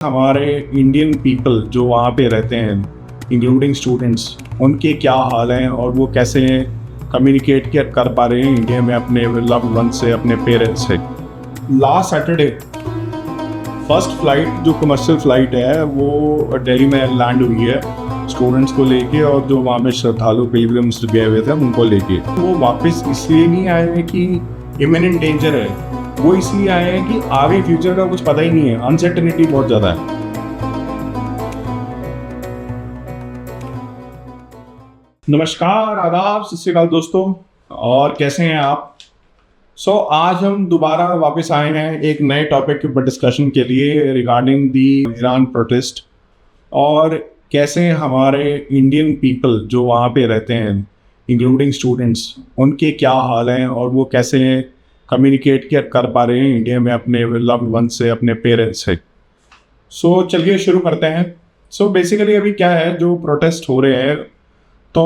हमारे Indian people जो वहाँ पे रहते हैं इंक्लूडिंग स्टूडेंट्स, उनके क्या हाल हैं और वो कैसे कम्युनिकेट कर पा रहे हैं इंडिया में अपने लव्ड वन से, अपने पेरेंट्स से। लास्ट सैटरडे फर्स्ट फ्लाइट जो कमर्शियल फ़्लाइट है वो दिल्ली में लैंड हुई है स्टूडेंट्स को लेके, और जो वहाँ पे श्रद्धालु पिलग्रिम्स गए हुए थे उनको लेके। वो वापस इसलिए नहीं आए हैं कि इमिनेंट डेंजर है, वो इसलिए आए हैं कि आगे फ्यूचर का कुछ पता ही नहीं है, अनसर्टेनिटी बहुत ज़्यादा है। नमस्कार, आदाब, सत श्री अकाल दोस्तों, और कैसे हैं आप? आज हम दोबारा वापस आए हैं एक नए टॉपिक के ऊपर डिस्कशन के लिए रिगार्डिंग दी ईरान प्रोटेस्ट, और कैसे हमारे इंडियन पीपल जो वहाँ पे रहते हैं इंक्लूडिंग स्टूडेंट्स, उनके क्या हाल हैं और वो कैसे कम्युनिकेट कर पा रहे हैं इंडिया में अपने लव्ड वन से, अपने पेरेंट्स से। चलिए शुरू करते हैं। बेसिकली अभी क्या है, जो प्रोटेस्ट हो रहे हैं तो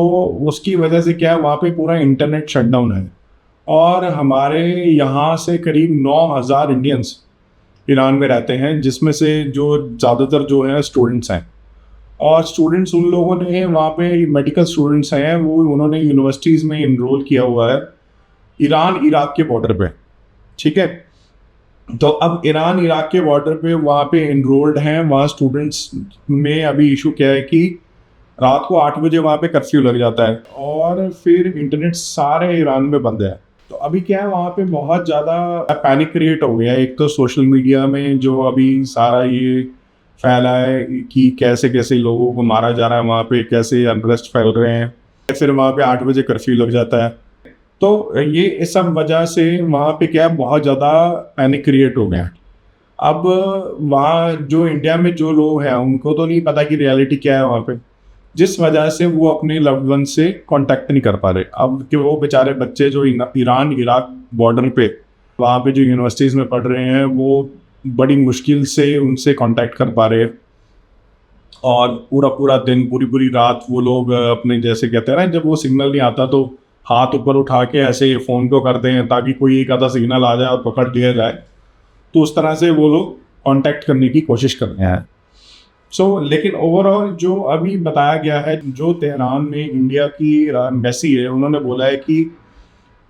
उसकी वजह से क्या है, वहाँ पे पूरा इंटरनेट शटडाउन है, और हमारे यहाँ से करीब 9,000 इंडियंस ईरान में रहते हैं, जिसमें से जो ज़्यादातर जो है स्टूडेंट्स हैं। और स्टूडेंट्स उन लोगों ने वहाँ पे मेडिकल स्टूडेंट्स हैं, वो उन्होंने यूनिवर्सिटीज़ में इनरोल किया हुआ है ईरान इराक के बॉर्डर पे। ठीक है, तो अब ईरान इराक के बॉर्डर पे वहाँ पे इनरोल्ड हैं। वहाँ स्टूडेंट्स में अभी इशू क्या है कि रात को 8 बजे वहाँ पे कर्फ्यू लग जाता है, और फिर इंटरनेट सारे ईरान में बंद है। तो अभी क्या है, वहाँ पे बहुत ज़्यादा पैनिक क्रिएट हो गया है। एक तो सोशल मीडिया में जो अभी सारा ये फैला है कि कैसे कैसे लोगों को मारा जा रहा है, वहाँ पे कैसे अनरेस्ट फैल रहे हैं, फिर वहाँ पे 8 बजे कर्फ्यू लग जाता है। तो ये इस सब वजह से वहाँ पे क्या है, बहुत ज़्यादा पैनिक क्रिएट हो गया। अब वहाँ जो इंडिया में जो लोग हैं उनको तो नहीं पता कि रियलिटी क्या है वहाँ पे, जिस वजह से वो अपने लव्ड वन से कांटेक्ट नहीं कर पा रहे। अब कि वो बेचारे बच्चे जो ईरान इराक बॉर्डर पे वहाँ पे जो यूनिवर्सिटीज़ में पढ़ रहे हैं, वो बड़ी मुश्किल से उनसे कांटेक्ट कर पा रहे हैं, और पूरा पूरा दिन, पूरी पूरी रात वो लोग अपने, जैसे कहते हैं ना, जब वो सिग्नल नहीं आता तो हाथ ऊपर उठा के ऐसे फ़ोन को करते हैं ताकि कोई एक आधा सिग्नल आ जाए और पकड़ लिया जाए। तो उस तरह से वो लोग कांटेक्ट करने की कोशिश कर रहे हैं। लेकिन ओवरऑल जो अभी बताया गया है, जो तेहरान में इंडिया की एम्बेसी है, उन्होंने बोला है कि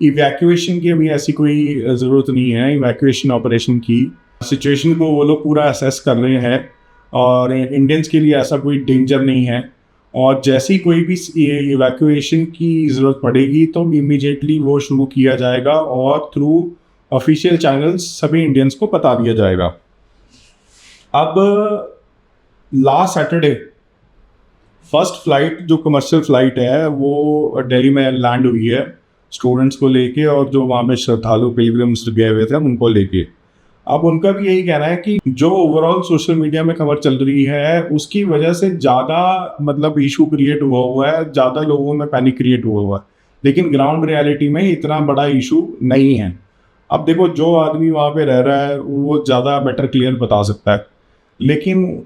इवैक्यूएशन की अभी ऐसी कोई ज़रूरत नहीं है। इवैक्यूएशन ऑपरेशन की सिचुएशन को वो लोग पूरा असेस कर रहे हैं, और इंडियंस के लिए ऐसा कोई डेंजर नहीं है, और जैसी कोई भी इवैक्यूएशन की ज़रूरत पड़ेगी तो इमीडिएटली वो शुरू किया जाएगा, और थ्रू ऑफिशियल चैनल्स सभी इंडियंस को बता दिया जाएगा। अब लास्ट सैटरडे फर्स्ट फ्लाइट जो कमर्शियल फ़्लाइट है वो दिल्ली में लैंड हुई है स्टूडेंट्स को लेके, और जो वहाँ पे श्रद्धालु पिलग्रिम्स गए हुए थे उनको लेके। अब उनका भी यही कहना है कि जो ओवरऑल सोशल मीडिया में खबर चल रही है उसकी वजह से ज़्यादा मतलब इशू क्रिएट हुआ है, ज़्यादा लोगों में पैनिक क्रिएट हुआ है, लेकिन ग्राउंड रियलिटी में इतना बड़ा इशू नहीं है। अब देखो, जो आदमी वहाँ पे रह रहा है वो ज़्यादा बेटर क्लियर बता सकता है, लेकिन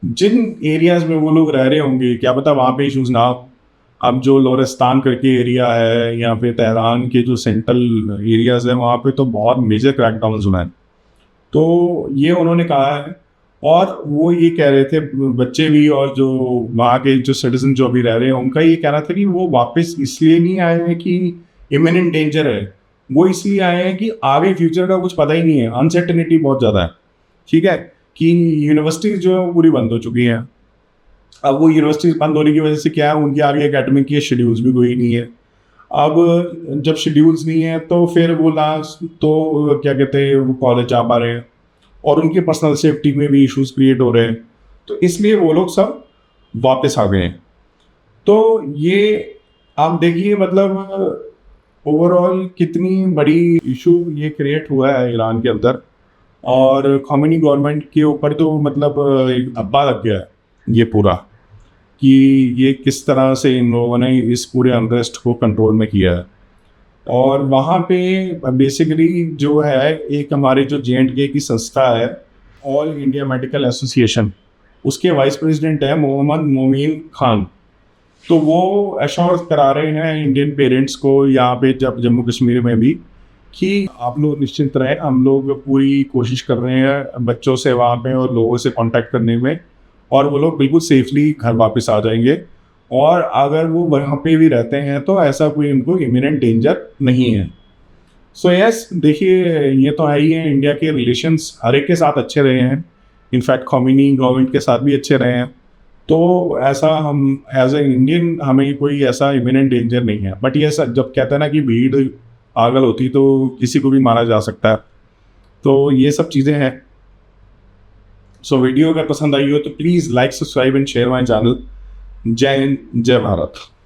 जिन एरियाज़ में वो लोग रह रहे होंगे क्या पता वहाँ पे इशूज़ ना हो। अब जो लोरिस्तान करके एरिया है या फिर तेहरान के जो सेंट्रल एरियाज़ हैं, वहाँ पे तो बहुत मेजर क्रैकडाउन हुए हैं। तो ये उन्होंने कहा है, और वो ये कह रहे थे बच्चे भी, और जो वहाँ के जो सिटीजन जो अभी रह रहे हैं उनका ये कहना था कि वो वापस इसलिए नहीं आए हैं कि इमिनेंट डेंजर है, वो इसलिए आए हैं कि आगे फ्यूचर का कुछ पता ही नहीं है, अनसर्टेनिटी बहुत ज़्यादा है। ठीक है, कि यूनिवर्सिटीज़ जो है वो पूरी बंद हो चुकी हैं। अब वो यूनिवर्सिटीज़ बंद होने की वजह से क्या है, उनके आगे एकेडमिक के शेड्यूल्स भी कोई नहीं है। अब जब शेड्यूल्स नहीं है तो फिर वो लास्ट तो क्या कहते हैं, वो कॉलेज आ पा रहे हैं, और उनके पर्सनल सेफ्टी में भी इश्यूज क्रिएट हो रहे हैं, तो इसलिए वो लोग सब वापस आ गए हैं। तो ये आप देखिए, मतलब ओवरऑल कितनी बड़ी इशू ये क्रिएट हुआ है ईरान के अंदर, और ख़ामेनी गवर्नमेंट के ऊपर तो मतलब एक धब्बा लग गया है ये पूरा, कि ये किस तरह से इन लोगों ने इस पूरे अनरेस्ट को कंट्रोल में किया है। और वहाँ पे बेसिकली जो है, एक हमारे जो JNK की संस्था है, ऑल इंडिया मेडिकल एसोसिएशन, उसके वाइस प्रेसिडेंट है मोहम्मद मोमीन खान। तो वो एश्योर करा रहे हैं इंडियन पेरेंट्स को यहाँ पे, जब जम्मू कश्मीर में भी, कि आप लोग निश्चिंत रहें, हम लोग पूरी कोशिश कर रहे हैं बच्चों से वहाँ पे और लोगों से कांटेक्ट करने में, और वो लोग बिल्कुल सेफली घर वापस आ जाएंगे। और अगर वो वहाँ पे भी रहते हैं तो ऐसा कोई उनको इमिनेंट डेंजर नहीं है। सो यस, देखिए ये तो है ही है, इंडिया के रिलेशंस हर एक के साथ अच्छे रहे हैं, इनफैक्ट खमीनी गवर्नमेंट के साथ भी अच्छे रहे हैं। तो ऐसा हम एज ए इंडियन हमें कोई ऐसा इमिनेंट डेंजर नहीं है। बट ये जब कहते हैं ना कि भीड़ पागल होती तो किसी को भी मारा जा सकता है, तो ये सब चीज़ें हैं। सो वीडियो अगर पसंद आई हो तो please like, subscribe and share my channel. जय हिंद, जय भारत।